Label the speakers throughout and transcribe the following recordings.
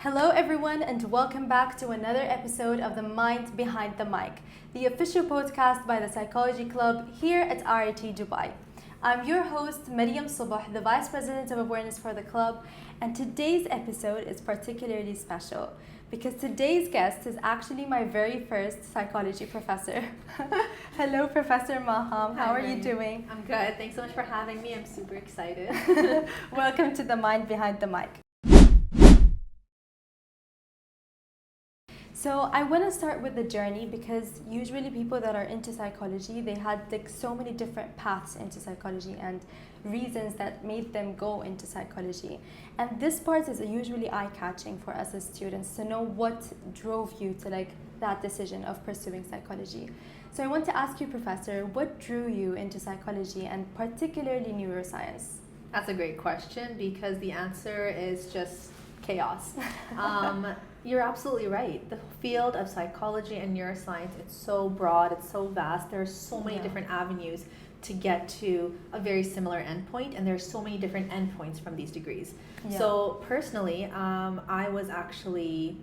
Speaker 1: Hello, everyone, and welcome back to another episode of The Mind Behind the Mic, the official podcast by the Psychology Club here at RIT Dubai. I'm your host, Mariyam Suboh, the Vice President of Awareness for the club, and today's episode is particularly special because today's guest is actually my very first psychology professor. Hello, Professor Maaham. How are you doing?
Speaker 2: I'm good. Thanks so much for having me. I'm super excited.
Speaker 1: Welcome to The Mind Behind the Mic. So I want to start with the journey because usually people that are into psychology, they had so many different paths into psychology and reasons that made them go into psychology. And this part is usually eye-catching for us as students to know what drove you to that decision of pursuing psychology. So I want to ask you, Professor, what drew you into psychology and particularly neuroscience?
Speaker 2: That's a great question because the answer is just chaos. You're absolutely right. The field of psychology and neuroscience, it's so broad, it's so vast. There are so many different avenues to get to a very similar endpoint, and there's so many different endpoints from these degrees. Yeah. So personally, I was actually,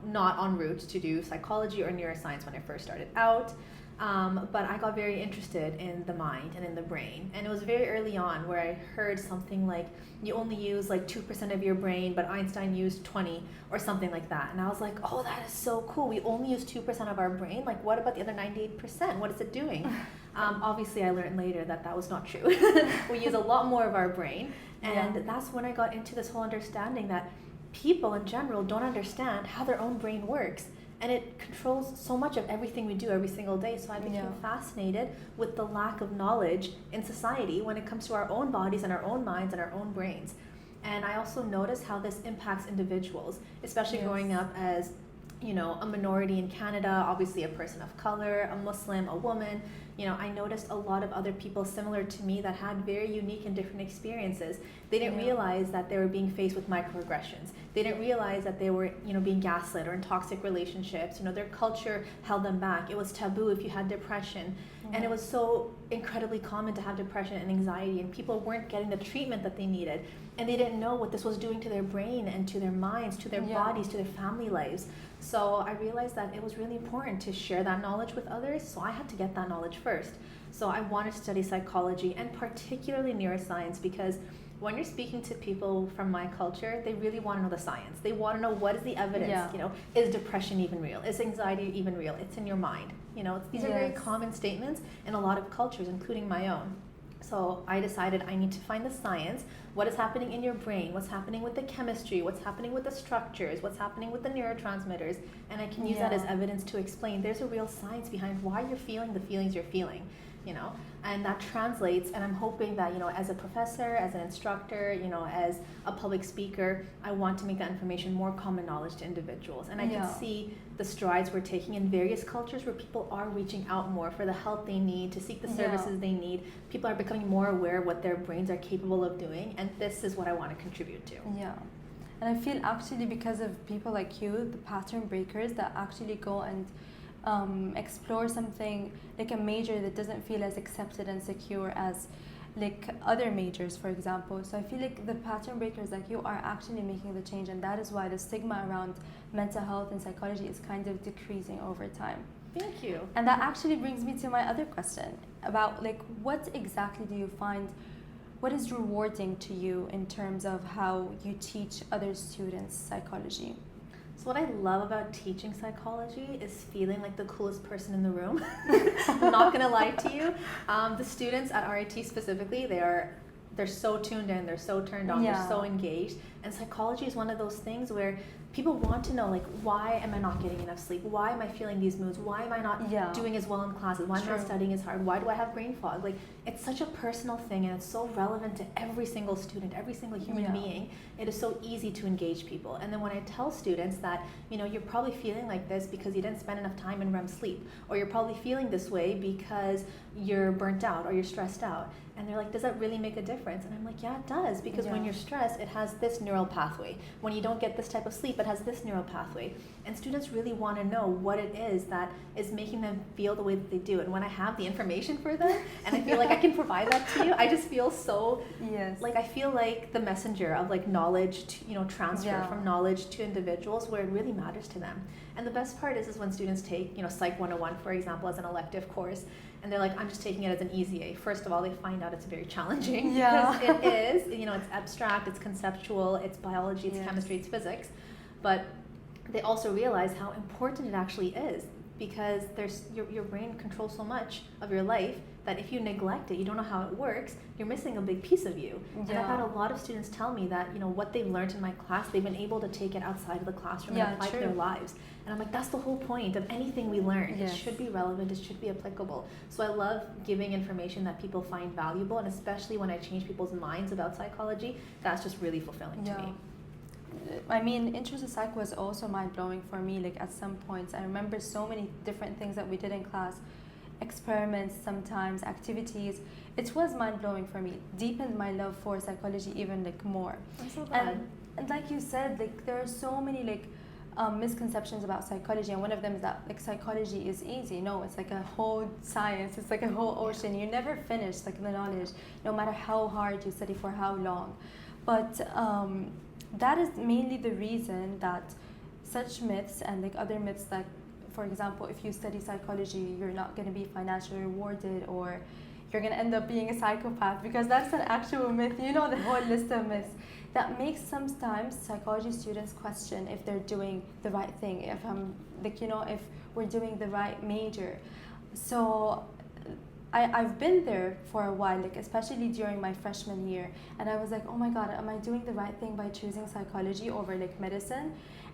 Speaker 2: not en route to do psychology or neuroscience when I first started out. But I got very interested in the mind and in the brain. And it was very early on where I heard something like, you only use 2% of your brain, but Einstein used 20 or something like that. And I was like, oh, that is so cool. We only use 2% of our brain. What about the other 98%? What is it doing? Obviously, I learned later that was not true. We use a lot more of our brain. And that's when I got into this whole understanding that people in general don't understand how their own brain works. And it controls so much of everything we do every single day. So I became fascinated with the lack of knowledge in society when it comes to our own bodies and our own minds and our own brains. And I also noticed how this impacts individuals, especially growing up as a minority in Canada, obviously a person of color, a Muslim, a woman. I noticed a lot of other people similar to me that had very unique and different experiences. They didn't realize that they were being faced with microaggressions. They didn't realize that they were, being gaslit or in toxic relationships. Their culture held them back. It was taboo if you had depression. And it was so incredibly common to have depression and anxiety, and people weren't getting the treatment that they needed. And they didn't know what this was doing to their brain and to their minds, to their bodies, to their family lives. So I realized that it was really important to share that knowledge with others. So I had to get that knowledge first. So I wanted to study psychology and particularly neuroscience because when you're speaking to people from my culture, they really want to know the science. They want to know what is the evidence. Is depression even real? Is anxiety even real? It's in your mind. These are very common statements in a lot of cultures, including my own. So I decided I need to find the science. What is happening in your brain? What's happening with the chemistry? What's happening with the structures? What's happening with the neurotransmitters? And I can use that as evidence to explain there's a real science behind why you're feeling the feelings you're feeling. And that translates, and I'm hoping that, as a professor, as an instructor, as a public speaker, I want to make that information more common knowledge to individuals. And I can see the strides we're taking in various cultures where people are reaching out more for the help they need, to seek the services they need. People are becoming more aware of what their brains are capable of doing, and this is what I want to contribute to.
Speaker 1: Yeah. And I feel actually because of people like you, the pattern breakers that actually go and explore something like a major that doesn't feel as accepted and secure as other majors, for example. So I feel like the pattern breakers like you are actually making the change, and that is why the stigma around mental health and psychology is kind of decreasing over time.
Speaker 2: Thank you.
Speaker 1: And that actually brings me to my other question about what exactly do you find, what is rewarding to you in terms of how you teach other students psychology?
Speaker 2: So what I love about teaching psychology is feeling like the coolest person in the room. I'm not gonna lie to you. The students at RIT specifically, they're so tuned in, they're so turned on, they're so engaged. And psychology is one of those things where people want to know, why am I not getting enough sleep? Why am I feeling these moods? Why am I not doing as well in classes? Why am I not studying as hard? Why do I have brain fog? It's such a personal thing, and it's so relevant to every single student, every single human being. It is so easy to engage people. And then when I tell students that, you're probably feeling like this because you didn't spend enough time in REM sleep, or you're probably feeling this way because you're burnt out or you're stressed out. And they're like, does that really make a difference? And I'm like, yeah, it does, because when you're stressed, it has this neural pathway. When you don't get this type of sleep, it has this neural pathway. And students really want to know what it is that is making them feel the way that they do. And when I have the information for them and I feel like I can provide that to you, I just feel so, like I feel like the messenger of like knowledge to, you know, transfer from knowledge to individuals where it really matters to them. And the best part is when students take, you know, Psych 101, for example, as an elective course, and they're like, I'm just taking it as an easy A. First of all, they find out it's very challenging because it is, you know, it's abstract, it's conceptual, it's biology, it's chemistry, it's physics. But they also realize how important it actually is because there's your brain controls so much of your life that if you neglect it, you don't know how it works, you're missing a big piece of you. And I've had a lot of students tell me that, you know, what they've learned in my class, they've been able to take it outside of the classroom and apply to their lives. And I'm like, that's the whole point of anything we learn. It should be relevant, it should be applicable. So I love giving information that people find valuable, and especially when I change people's minds about psychology, that's just really fulfilling to me.
Speaker 1: I mean, Intro to Psych was also mind-blowing for me. Like at some points, I remember so many different things that we did in class, experiments, sometimes activities. It was mind-blowing for me. Deepened my love for psychology even like more.
Speaker 2: I'm so glad.
Speaker 1: And like you said, like there are so many like misconceptions about psychology, and one of them is that like psychology is easy. No, it's like a whole science. It's like a whole ocean. You never finish like the knowledge, no matter how hard you study for how long. But that is mainly the reason that such myths and like other myths, like for example, if you study psychology, you're not going to be financially rewarded, or you're going to end up being a psychopath, because that's an actual myth. You know, the whole list of myths that makes sometimes psychology students question if they're doing the right thing, if like, you know, if we're doing the right major. So I've been there for a while, like especially during my freshman year, and I was like, oh my god, am I doing the right thing by choosing psychology over like medicine?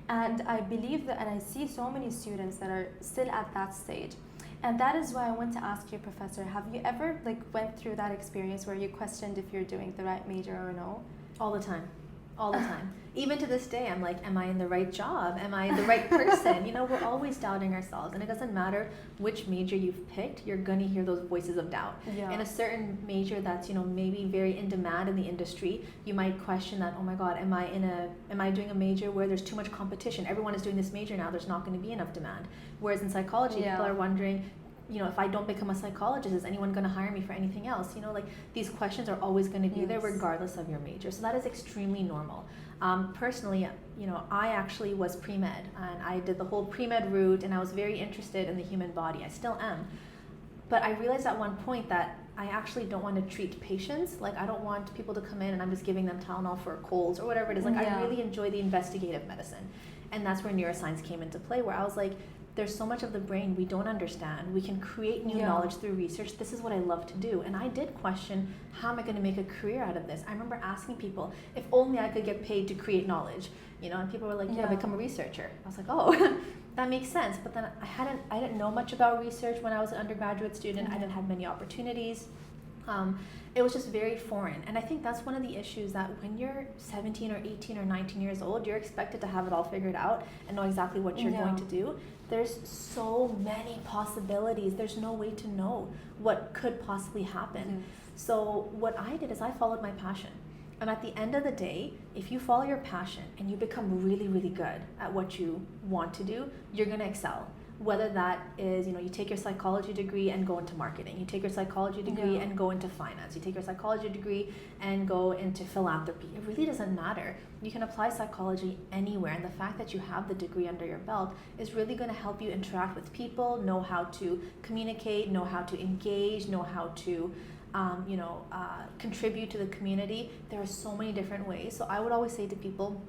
Speaker 1: And I believe that, and I see so many students that are still at that stage. And that is why I want to ask you, Professor, have you ever like went through that experience where you questioned if you're doing the right major or no?
Speaker 2: All the time. All the time. Even to this day, I'm like, am I in the right job? Am I the right person? You know, we're always doubting ourselves. And it doesn't matter which major you've picked, you're going to hear those voices of doubt. In a certain major that's, you know, maybe very in demand in the industry, you might question that, oh my God, am I doing a major where there's too much competition? Everyone is doing this major now, there's not going to be enough demand. Whereas in psychology, people are wondering, you know, if I don't become a psychologist, is anyone going to hire me for anything else? You know, like these questions are always going to be there regardless of your major. So that is extremely normal. Personally, you know, I actually was pre-med, and I did the whole pre-med route, and I was very interested in the human body. I still am. But I realized at one point that I actually don't want to treat patients. Like, I don't want people to come in and I'm just giving them Tylenol for colds or whatever it is. Like, I really enjoy the investigative medicine. And that's where neuroscience came into play, where I was like, there's so much of the brain we don't understand. We can create new knowledge through research. This is what I love to do. And I did question, how am I going to make a career out of this? I remember asking people, if only I could get paid to create knowledge, you know, and people were like, yeah, become a researcher. I was like, oh, that makes sense. But then I didn't know much about research when I was an undergraduate student. I didn't have many opportunities. It was just very foreign. And I think that's one of the issues, that when you're 17 or 18 or 19 years old, you're expected to have it all figured out and know exactly what you're going to do. There's so many possibilities. There's no way to know what could possibly happen. So what I did is I followed my passion. And at the end of the day, if you follow your passion and you become really, really good at what you want to do, you're going to excel. Whether that is, you know, you take your psychology degree and go into marketing. You take your psychology degree and go into finance. You take your psychology degree and go into philanthropy. It really doesn't matter. You can apply psychology anywhere. And the fact that you have the degree under your belt is really going to help you interact with people, know how to communicate, know how to engage, know how to contribute to the community. There are so many different ways. So I would always say to people,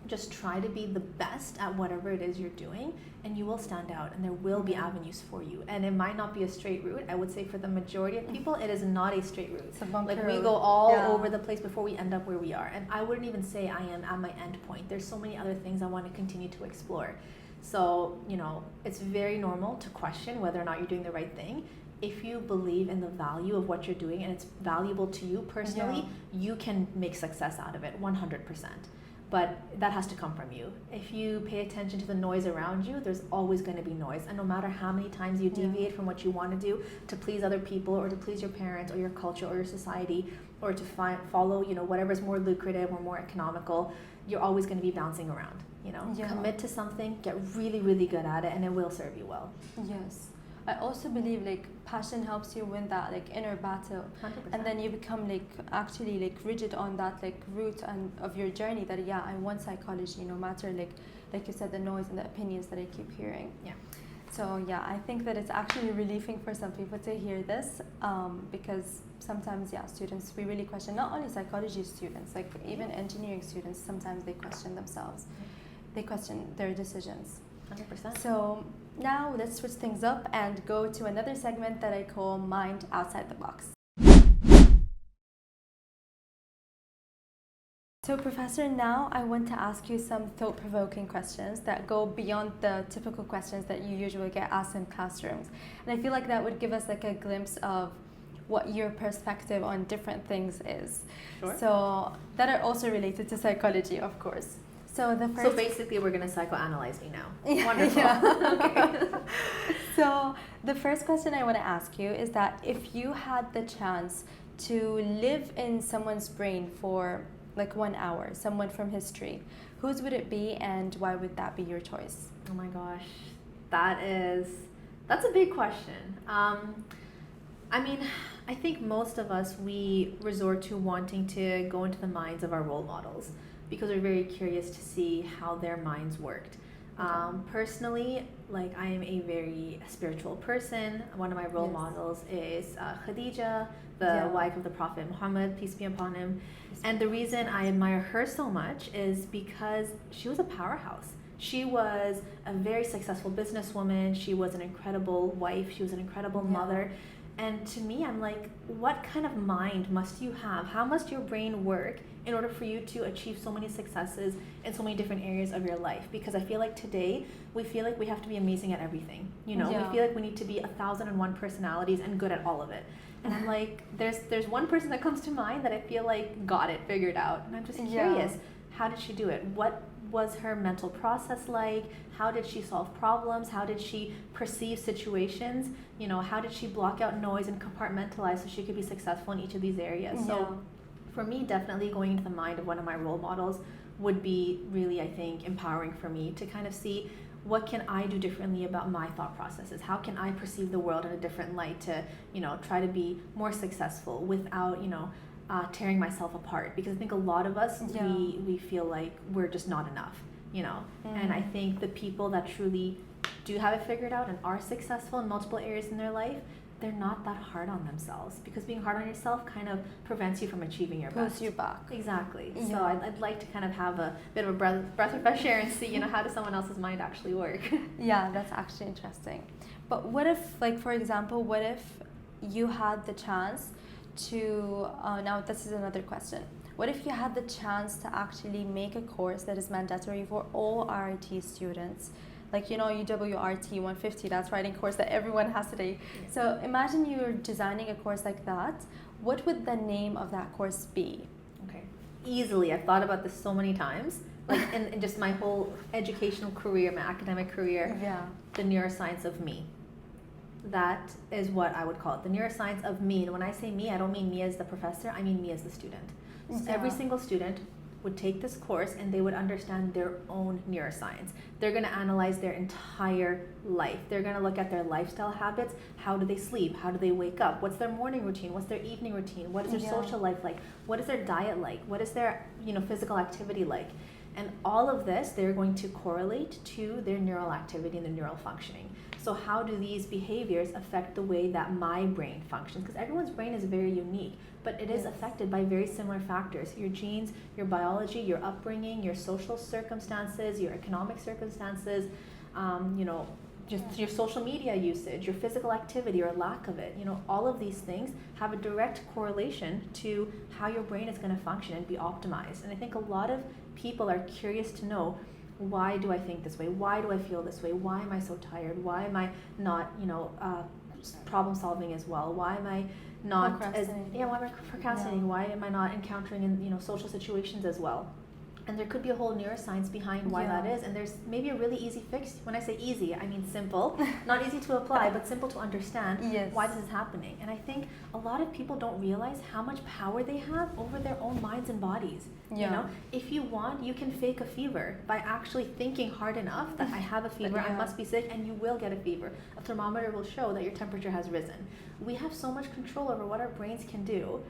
Speaker 2: just try to be the best at whatever it is you're doing, and you will stand out, and there will be avenues for you. And it might not be a straight route. I would say for the majority of people, it is not a straight route.
Speaker 1: It's a bumpy
Speaker 2: road.
Speaker 1: We
Speaker 2: go all over the place before we end up where we are. And I wouldn't even say I am at my end point. There's so many other things I want to continue to explore. So, you know, it's very normal to question whether or not you're doing the right thing. If you believe in the value of what you're doing and it's valuable to you personally, you can make success out of it 100%. But that has to come from you. If you pay attention to the noise around you, there's always going to be noise. And no matter how many times you deviate from what you want to do to please other people, or to please your parents or your culture or your society, or to follow, you know, whatever's more lucrative or more economical, you're always going to be bouncing around. Commit to something, get really, really good at it, and it will serve you well.
Speaker 1: Yes. I also believe like passion helps you win that like inner battle.
Speaker 2: 100%.
Speaker 1: And then you become like actually like rigid on that like route and of your journey that I want psychology no matter like you said, the noise and the opinions that I keep hearing.
Speaker 2: Yeah.
Speaker 1: So yeah, I think that it's actually relieving for some people to hear this, because sometimes students, we really question, not only psychology students, like even engineering students, sometimes they question themselves. They question their decisions.
Speaker 2: 100%.
Speaker 1: So now let's switch things up and go to another segment that I call Mind Outside the Box. So Professor, now I want to ask you some thought-provoking questions that go beyond the typical questions that you usually get asked in classrooms. And I feel like that would give us like a glimpse of what your perspective on different things is.
Speaker 2: Sure.
Speaker 1: So that are also related to psychology, of course. So
Speaker 2: basically we're going to psychoanalyze me now.
Speaker 1: Yeah,
Speaker 2: Wonderful.
Speaker 1: Okay. So the first question I want to ask you is that if you had the chance to live in someone's brain for like 1 hour, someone from history, whose would it be and why would that be your choice?
Speaker 2: Oh my gosh, that's a big question. I mean, I think most of us, we resort to wanting to go into the minds of our role models because we're very curious to see how their minds worked. Personally, like I am a very spiritual person. One of my role models is Khadija, the wife of the Prophet Muhammad, peace be upon him. And the reason I admire her so much is because she was a powerhouse. She was a very successful businesswoman. She was an incredible wife. She was an incredible mother. And to me, I'm like, what kind of mind must you have? How must your brain work in order for you to achieve so many successes in so many different areas of your life? Because I feel like today, we feel like we have to be amazing at everything. We feel like we need to be 1,001 personalities and good at all of it. And I'm like, there's one person that comes to mind that I feel like got it figured out. And I'm just curious, how did she do it? What was her mental process like? How did she solve problems? How did she perceive situations? How did she block out noise and compartmentalize so she could be successful in each of these areas? So for me, definitely going into the mind of one of my role models would be really, I think, empowering for me to kind of see what can I do differently about my thought processes? How can I perceive the world in a different light to, try to be more successful without, tearing myself apart? Because I think a lot of us, we feel like we're just not enough, And I think the people that truly do have it figured out and are successful in multiple areas in their life, they're not that hard on themselves, because being hard on yourself kind of prevents you from achieving your best.
Speaker 1: Pulls you back.
Speaker 2: Exactly. So I'd like to kind of have a bit of a breath of fresh air and see, how does someone else's mind actually work?
Speaker 1: Yeah, that's actually interesting. But what if, like, for example, what if you had the chance to, now this is another question. What if you had the chance to actually make a course that is mandatory for all RIT students? Like, UWRT 150, that's writing course that everyone has today. Yeah. So imagine you're designing a course like that. What would the name of that course be?
Speaker 2: Okay, easily. I've thought about this so many times. Like in just my whole educational career, my academic career, the neuroscience of me. That is what I would call it, the neuroscience of me. And when I say me, I don't mean me as the professor, I mean me as the student. So every single student would take this course and they would understand their own neuroscience. They're going to analyze their entire life. They're going to look at their lifestyle habits. How do they sleep? How do they wake up? What's their morning routine? What's their evening routine? What is their social life like? What is their diet like? What is their physical activity like? And all of this, they're going to correlate to their neural activity and their neural functioning. So how do these behaviors affect the way that my brain functions? Because everyone's brain is very unique, but it is affected by very similar factors. Your genes, your biology, your upbringing, your social circumstances, your economic circumstances, just your social media usage, your physical activity or lack of it. All of these things have a direct correlation to how your brain is going to function and be optimized. And I think a lot of people are curious to know, why do I think this way? Why do I feel this way? Why am I so tired? Why am I not, problem solving as well? Why am I not why am I procrastinating? Why am I not encountering in social situations as well? And there could be a whole neuroscience behind why that is. And there's maybe a really easy fix. When I say easy, I mean simple. Not easy to apply, but simple to understand why this is happening. And I think a lot of people don't realize how much power they have over their own minds and bodies. You know, if you want, you can fake a fever by actually thinking hard enough that I have a fever, I must be sick, and you will get a fever. A thermometer will show that your temperature has risen. We have so much control over what our brains can do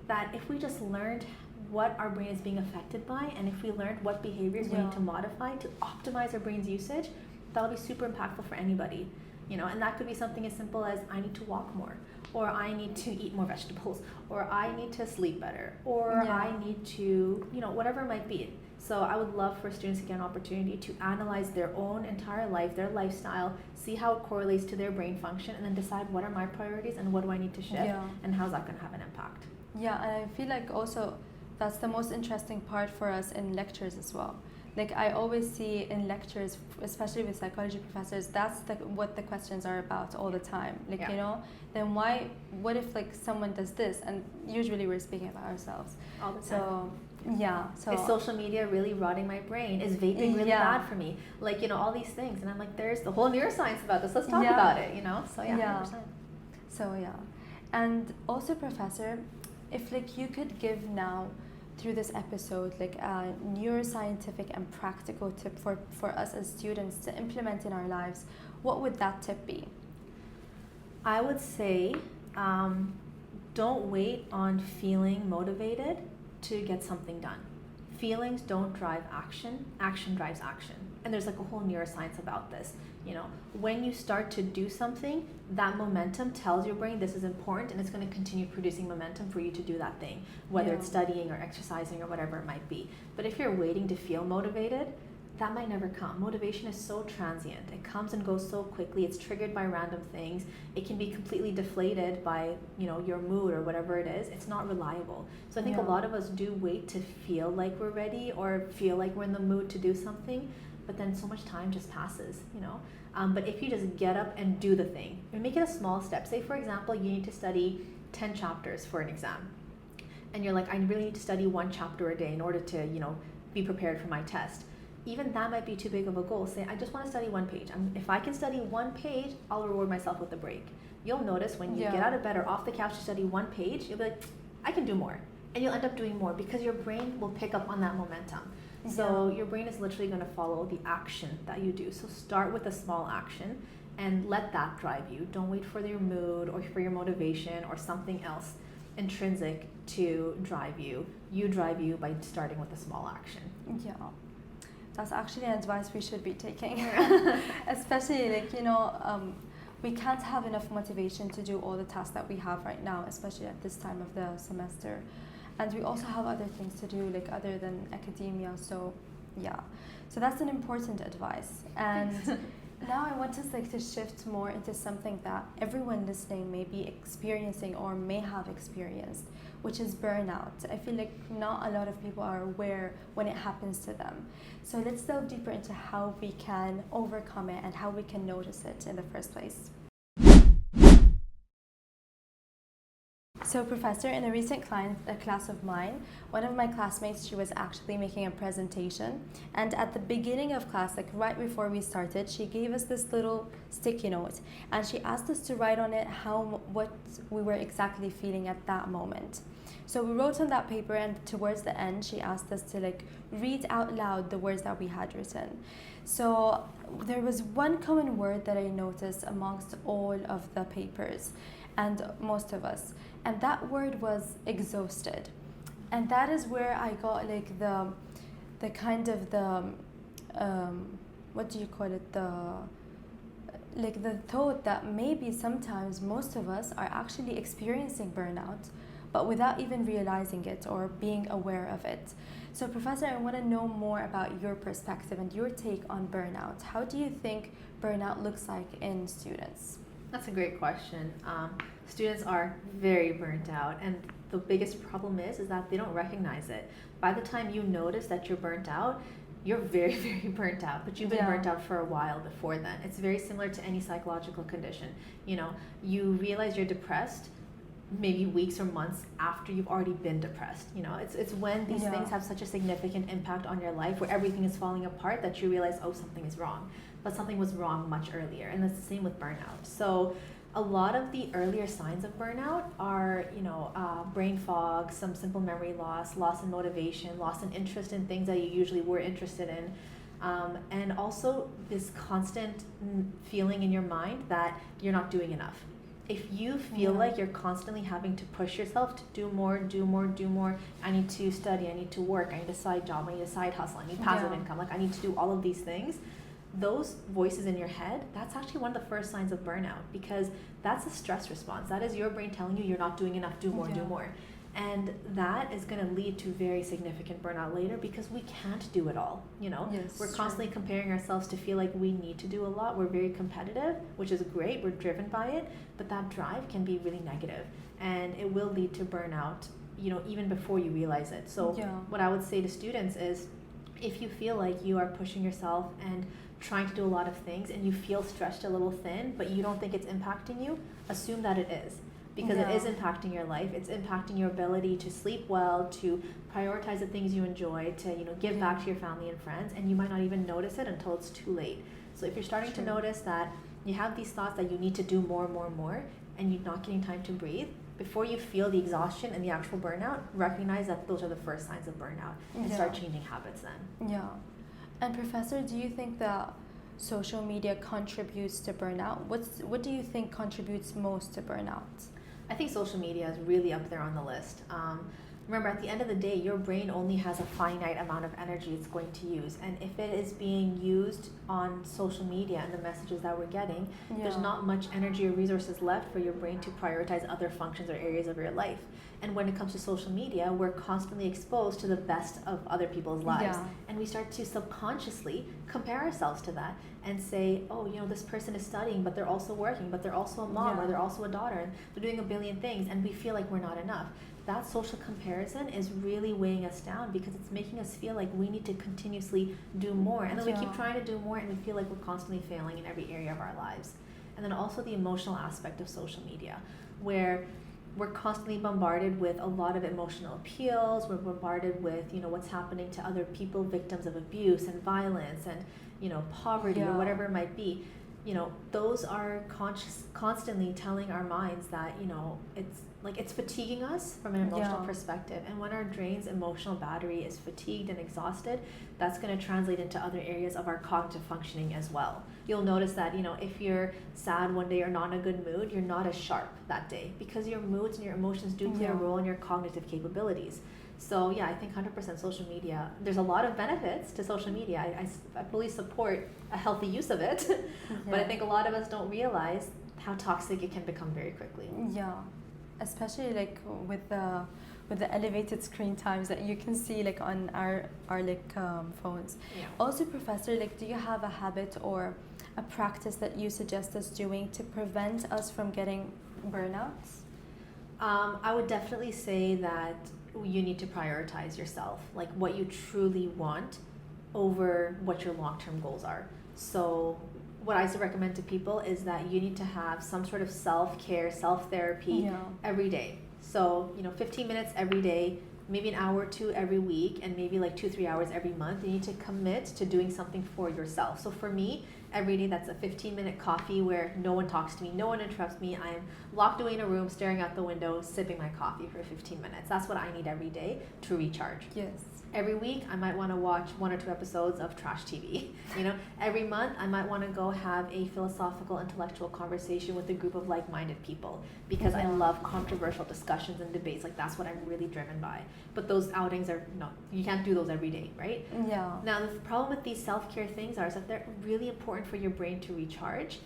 Speaker 2: that if we just learned what our brain is being affected by, and if we learned what behaviors we need to modify to optimize our brain's usage, that'll be super impactful for anybody. You know, and that could be something as simple as I need to walk more, or I need to eat more vegetables, or I need to sleep better, or I need to, you know, whatever it might be. So I would love for students to get an opportunity to analyze their own entire life, their lifestyle, see how it correlates to their brain function, and then decide what are my priorities and what do I need to shift, and how's that going to have an impact.
Speaker 1: Yeah, and I feel like also that's the most interesting part for us in lectures as well. Like I always see in lectures, especially with psychology professors, that's what the questions are about all the time. Like, you know, then what if like someone does this? And usually we're speaking about ourselves.
Speaker 2: All the time.
Speaker 1: So, so
Speaker 2: is social media really rotting my brain? Is vaping really bad for me? Like, you know, all these things. And I'm like, there's the whole neuroscience about this. Let's talk about it, you know? So 100%.
Speaker 1: So and also, Professor, if like you could give now through this episode like a neuroscientific and practical tip for us as students to implement in our lives, what would that tip be?
Speaker 2: I would say don't wait on feeling motivated to get something done. Feelings don't drive action, action drives action. And there's like a whole neuroscience about this. You know, when you start to do something, that momentum tells your brain this is important, and it's going to continue producing momentum for you to do that thing, whether it's studying or exercising or whatever it might be. But if you're waiting to feel motivated, that might never come. Motivation is so transient. It comes and goes so quickly. It's triggered by random things. It can be completely deflated by, you know, your mood or whatever it is. It's not reliable. So I think a lot of us do wait to feel like we're ready or feel like we're in the mood to do something, but then so much time just passes, you know. But if you just get up and do the thing, and make it a small step. Say, for example, you need to study 10 chapters for an exam. And you're like, I really need to study 1 chapter a day in order to, you know, be prepared for my test. Even that might be too big of a goal. Say, I just want to study 1 page. If I can study 1 page, I'll reward myself with a break. You'll notice when you get out of bed or off the couch to study 1 page, you'll be like, I can do more. And you'll end up doing more because your brain will pick up on that momentum. So your brain is literally going to follow the action that you do. So start with a small action and let that drive you. Don't wait for your mood or for your motivation or something else intrinsic to drive you. You drive you by starting with a small action.
Speaker 1: Yeah. That's actually an advice we should be taking. Especially like, you know, we can't have enough motivation to do all the tasks that we have right now, especially at this time of the semester. And we also have other things to do, like other than academia. So, so that's an important advice. And now I want us like to shift more into something that everyone listening may be experiencing or may have experienced, which is burnout. I feel like not a lot of people are aware when it happens to them. So let's delve deeper into how we can overcome it and how we can notice it in the first place. So, Professor, in a recent class of mine, one of my classmates, she was actually making a presentation. And at the beginning of class, like right before we started, she gave us this little sticky note. And she asked us to write on it what we were exactly feeling at that moment. So we wrote on that paper, and towards the end, she asked us to like read out loud the words that we had written. So there was one common word that I noticed amongst all of the papers and most of us. And that word was exhausted. And that is where I got like the kind of the, what do you call it? The thought that maybe sometimes most of us are actually experiencing burnout, but without even realizing it or being aware of it. So Professor, I want to know more about your perspective and your take on burnout. How do you think burnout looks like in students?
Speaker 2: That's a great question. Students are very burnt out, and the biggest problem is that they don't recognize it. By the time you notice that you're burnt out, you're very, very burnt out, but you've been burnt out for a while before then. It's very similar to any psychological condition. You know, you realize you're depressed maybe weeks or months after you've already been depressed. You know, it's when these things have such a significant impact on your life, where everything is falling apart, that you realize, oh, something is wrong. But something was wrong much earlier. And that's the same with burnout. So a lot of the earlier signs of burnout are, brain fog, some simple memory loss, loss in motivation, loss in interest in things that you usually were interested in. And also this constant feeling in your mind that you're not doing enough. If you feel like you're constantly having to push yourself to do more, I need to study, I need to work, I need a side job, I need a side hustle, I need passive income, like I need to do all of these things, those voices in your head, that's actually one of the first signs of burnout, because that's a stress response. That is your brain telling you you're not doing enough, do more. And that is going to lead to very significant burnout later, because we can't do it all. We're constantly comparing ourselves to feel like we need to do a lot. We're very competitive, which is great. We're driven by it, but that drive can be really negative, and it will lead to burnout, even before you realize it. So what I would say to students is, if you feel like you are pushing yourself and trying to do a lot of things and you feel stretched a little thin, but you don't think it's impacting you, assume that it is. Because it is impacting your life. It's impacting your ability to sleep well, to prioritize the things you enjoy, to give back to your family and friends, and you might not even notice it until it's too late. So if you're starting to notice that you have these thoughts that you need to do more, and you're not getting time to breathe, before you feel the exhaustion and the actual burnout, recognize that those are the first signs of burnout, and start changing habits then.
Speaker 1: Yeah. And Professor, do you think that social media contributes to burnout? What do you think contributes most to burnout?
Speaker 2: I think social media is really up there on the list. Remember, at the end of the day, your brain only has a finite amount of energy it's going to use. And if it is being used on social media and the messages that we're getting, there's not much energy or resources left for your brain to prioritize other functions or areas of your life. And when it comes to social media, we're constantly exposed to the best of other people's lives. And we start to subconsciously compare ourselves to that and say, oh, this person is studying, but they're also working, but they're also a mom, or they're also a daughter, and they're doing a billion things, and we feel like we're not enough. That social comparison is really weighing us down, because it's making us feel like we need to continuously do more. And then we keep trying to do more, and we feel like we're constantly failing in every area of our lives. And then also the emotional aspect of social media, where we're constantly bombarded with a lot of emotional appeals. We're bombarded with, what's happening to other people, victims of abuse and violence and, poverty or whatever it might be. Those are constantly telling our minds that, it's fatiguing us from an emotional perspective. And when our brain's emotional battery is fatigued and exhausted, that's going to translate into other areas of our cognitive functioning as well. You'll notice that, if you're sad one day or not in a good mood, you're not as sharp that day, because your moods and your emotions do play a role in your cognitive capabilities. So I think 100% social media, there's a lot of benefits to social media. I fully support a healthy use of it, but I think a lot of us don't realize how toxic it can become very quickly.
Speaker 1: Yeah, especially with the elevated screen times that you can see on our phones. Also, Professor, do you have a habit or a practice that you suggest us doing to prevent us from getting burnouts?
Speaker 2: I would definitely say that you need to prioritize yourself, like what you truly want over what your long-term goals are. So what I recommend to people is that you need to have some sort of self-care, self-therapy every day. So, 15 minutes every day, maybe an hour or two every week, and maybe 2-3 hours every month. You need to commit to doing something for yourself. So for me, every day, that's a 15-minute coffee where no one talks to me, no one interrupts me. I'm locked away in a room, staring out the window, sipping my coffee for 15 minutes. That's what I need every day to recharge.
Speaker 1: Yes.
Speaker 2: Every week, I might want to watch 1 or 2 episodes of trash TV. Every month, I might want to go have a philosophical, intellectual conversation with a group of like-minded people, because I love controversial discussions and debates. That's what I'm really driven by. But those outings you can't do those every day, right?
Speaker 1: Yeah.
Speaker 2: Now, the problem with these self-care things is that they're really important for your brain to recharge,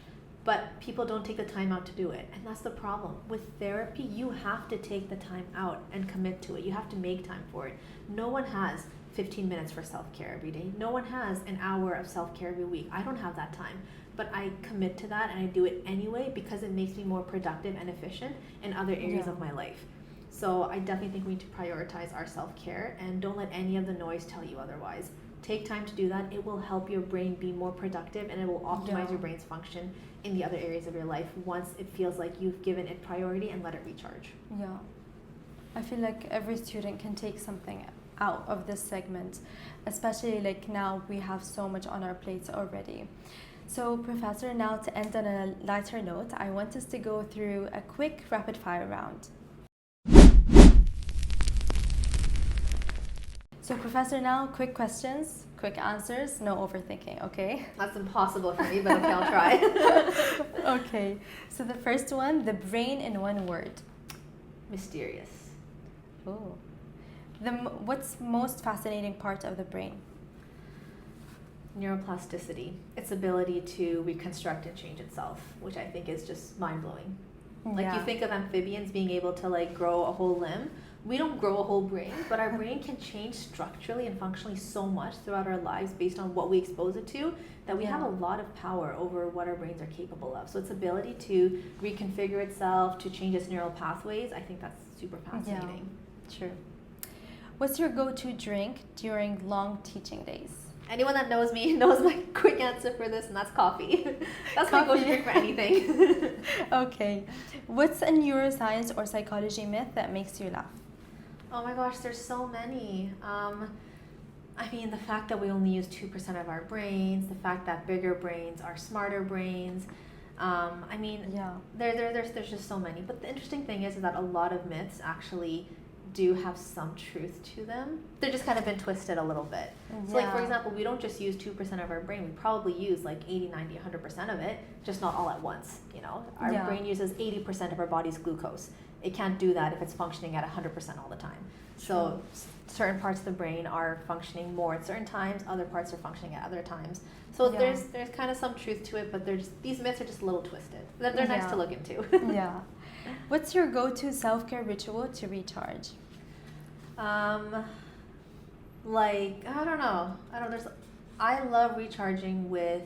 Speaker 2: but people don't take the time out to do it. And that's the problem. With therapy, you have to take the time out and commit to it. You have to make time for it. No one has 15 minutes for self-care every day. No one has an hour of self-care every week. I don't have that time. But I commit to that, and I do it anyway, because it makes me more productive and efficient in other areas of my life. So I definitely think we need to prioritize our self-care, and don't let any of the noise tell you otherwise. take time to do that. It will help your brain be more productive, and it will optimize your brain's function in the other areas of your life once it feels like you've given it priority and let it recharge.
Speaker 1: Yeah. I feel like every student can take something out of this segment, especially like now we have so much on our plates already. So Professor, now to end on a lighter note, I want us to go through a quick rapid fire round. So Professor, now quick questions, quick answers, no overthinking, okay?
Speaker 2: That's impossible for me, but okay, I'll try.
Speaker 1: Okay, so the first one, the brain in one word.
Speaker 2: Mysterious.
Speaker 1: Oh. What's most fascinating part of the brain?
Speaker 2: Neuroplasticity. Its ability to reconstruct and change itself, which I think is just mind-blowing. Like you think of amphibians being able to like grow a whole limb. We don't grow a whole brain, but our brain can change structurally and functionally so much throughout our lives based on what we expose it to, that we have a lot of power over what our brains are capable of. So its ability to reconfigure itself, to change its neural pathways, I think that's super fascinating.
Speaker 1: Yeah, true. What's your go-to drink during long teaching days?
Speaker 2: Anyone that knows me knows my quick answer for this, and that's coffee. That's my go-to drink for anything.
Speaker 1: Okay. What's a neuroscience or psychology myth that makes you laugh?
Speaker 2: Oh my gosh, there's so many. I mean, the fact that we only use 2% of our brains, the fact that bigger brains are smarter brains. I mean, there's just so many. But the interesting thing is that a lot of myths actually do have some truth to them. They're just kind of been twisted a little bit. So like, for example, we don't just use 2% of our brain. We probably use like 80, 90, 100% of it, just not all at once, you know? Our brain uses 80% of our body's glucose. It can't do that if it's functioning at 100% all the time. So certain parts of the brain are functioning more at certain times, other parts are functioning at other times. So there's kind of some truth to it, but these myths are just a little twisted. They're nice to look into.
Speaker 1: Yeah. What's your go-to self-care ritual to recharge?
Speaker 2: Like, I don't know. I love recharging with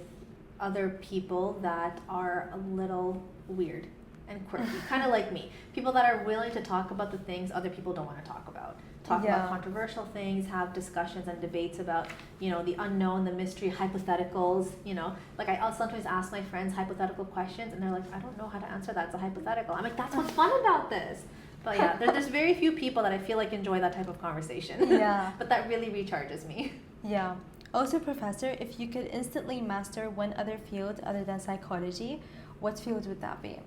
Speaker 2: other people that are a little weird and quirky, kind of like me. People that are willing to talk about the things other people don't want to talk about. Talk about controversial things, have discussions and debates about, you know, the unknown, the mystery, hypotheticals, you know. Like I'll sometimes ask my friends hypothetical questions and they're like, I don't know how to answer that, it's a hypothetical. I'm like, that's what's fun about this. But yeah, there's very few people that I feel like enjoy that type of conversation.
Speaker 1: Yeah.
Speaker 2: But that really recharges me.
Speaker 1: Yeah. Also, Professor, if you could instantly master one other field other than psychology, what field would that be?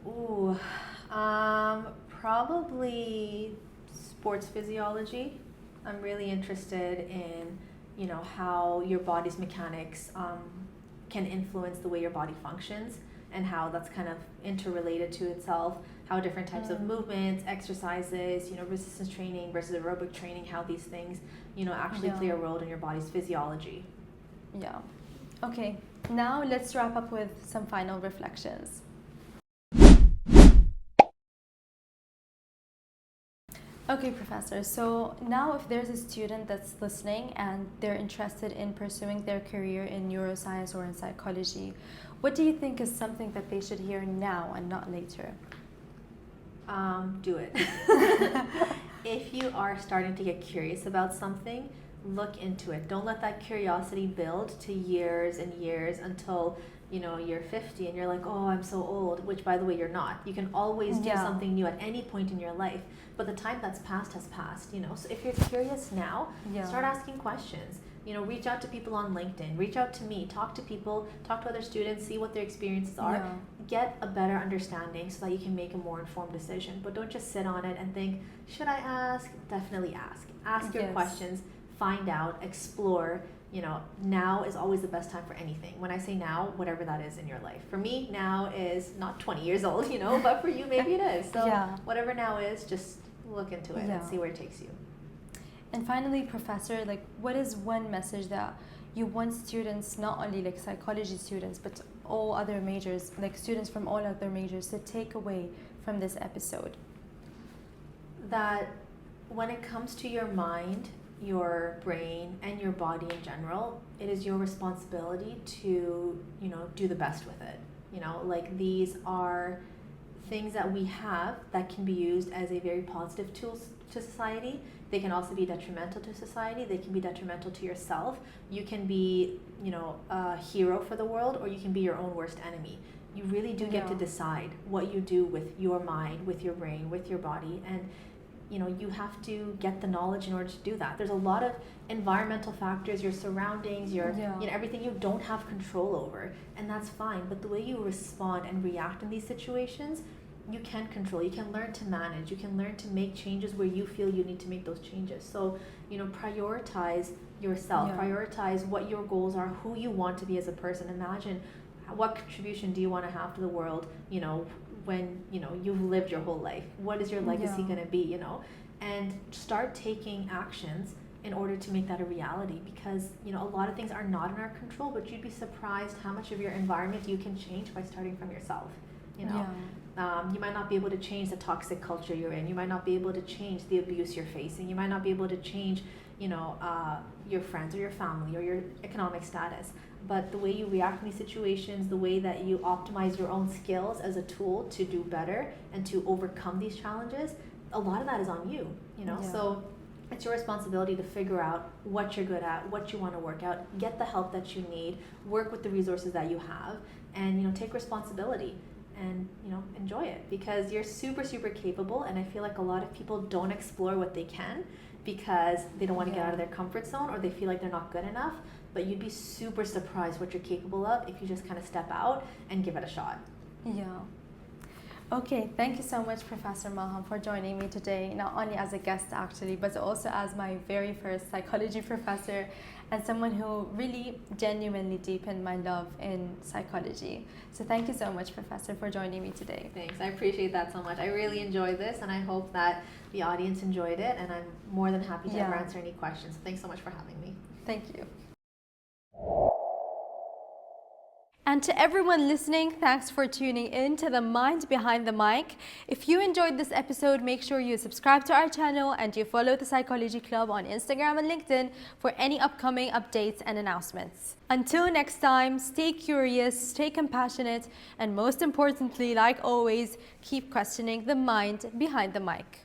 Speaker 2: Ooh, probably sports physiology. I'm really interested in, you know, how your body's mechanics can influence the way your body functions, and how that's kind of interrelated to itself, how different types of movements, exercises, you know, resistance training versus aerobic training, how these things, you know, actually play a role in your body's physiology.
Speaker 1: Yeah. Okay, now let's wrap up with some final reflections. Okay, Professor, so now if there's a student that's listening and they're interested in pursuing their career in neuroscience or in psychology, what do you think is something that they should hear now and not later?
Speaker 2: Do it. If you are starting to get curious about something, look into it. Don't let that curiosity build to years and years until, you know, you're 50 and you're like, oh, I'm so old, which by the way, you're not. You can always do something new at any point in your life, but the time that's passed has passed, you know. So if you're curious now, start asking questions. You know, reach out to people on LinkedIn, reach out to me, talk to people, talk to other students, see what their experiences are, get a better understanding so that you can make a more informed decision. But don't just sit on it and think, should I ask? Definitely ask. Ask your questions, find out, explore. You know, now is always the best time for anything. When I say now, whatever that is in your life. For me, now is not 20 years old, you know, but for you, maybe it is. So whatever now is, just look into it and see where it takes you.
Speaker 1: And finally, Professor, like, what is one message that you want students, not only like psychology students, but all other majors, like students from all other majors, to take away from this episode?
Speaker 2: That when it comes to your mind, your brain, and your body in general, it is your responsibility to, you know, do the best with it. You know, like, these are things that we have that can be used as a very positive tool to society. they can also be detrimental to society. They can be detrimental to yourself. You can be, a hero for the world, or you can be your own worst enemy. You really do get to decide what you do with your mind, with your brain, with your body, and you have to get the knowledge in order to do that. There's a lot of environmental factors, your surroundings, your everything you don't have control over, and that's fine. But the way you respond and react in these situations, you can control. You can learn to manage. You can learn to make changes where you feel you need to make those changes. So prioritize yourself. Prioritize what your goals are, who you want to be as a person. Imagine what contribution do you want to have to the world, when you've lived your whole life. What is your legacy going to be, and start taking actions in order to make that a reality, because a lot of things are not in our control, but you'd be surprised how much of your environment you can change by starting from yourself. You might not be able to change the toxic culture you're in. You might not be able to change the abuse you're facing. You might not be able to change your friends or your family or your economic status, but the way you react in these situations, the way that you optimize your own skills as a tool to do better and to overcome these challenges, a lot of that is on you. So it's your responsibility to figure out what you're good at, what you want to work out, get the help that you need, work with the resources that you have, and take responsibility and enjoy it, because you're super, super capable. And I feel like a lot of people don't explore what they can because they don't want to get out of their comfort zone, or they feel like they're not good enough. But you'd be super surprised what you're capable of if you just kind of step out and give it a shot.
Speaker 1: Okay, thank you so much, Professor Maaham, for joining me today, not only as a guest actually, but also as my very first psychology professor, and someone who really genuinely deepened my love in psychology. So thank you so much, Professor, for joining me today.
Speaker 2: Thanks, I appreciate that so much. I really enjoyed this, and I hope that the audience enjoyed it, and I'm more than happy to ever answer any questions. Thanks so much for having me.
Speaker 1: Thank you. And to everyone listening, thanks for tuning in to The Mind Behind the Mic. If you enjoyed this episode, make sure you subscribe to our channel and you follow the Psychology Club on Instagram and LinkedIn for any upcoming updates and announcements. Until next time, stay curious, stay compassionate, and most importantly, like always, keep questioning the mind behind the mic.